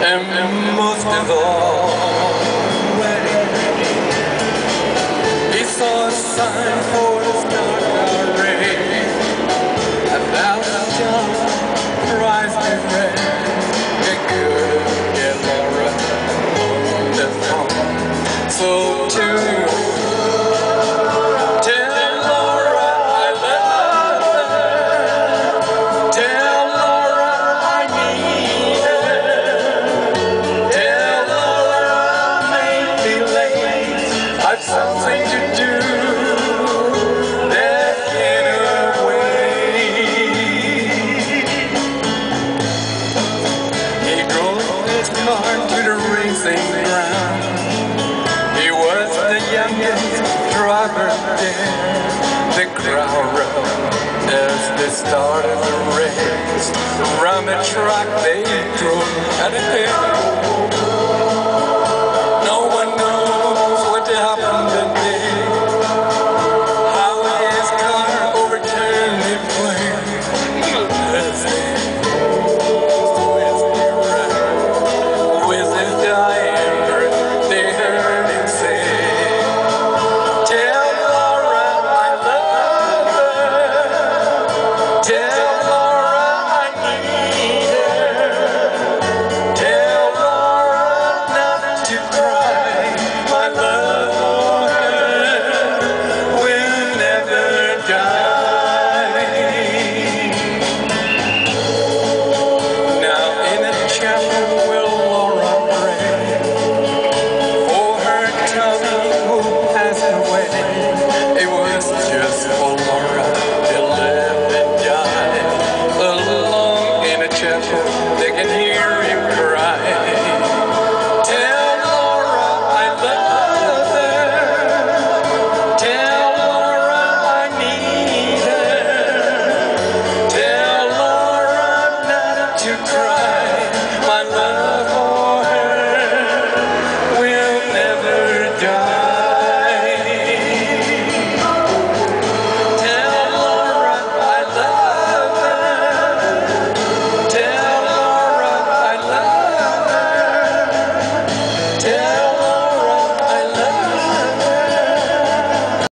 And most of all, he saw a sign for the stock array about John Price red. It could get Laura on the phone. So tell Laura I love her. Tell Laura I need her. Tell Laura I may be late. I've something to do that can't wait. He drove his car to the racing ground. He was the youngest driver there. The crowd rose as they started the race. Around the track they drove at a pace.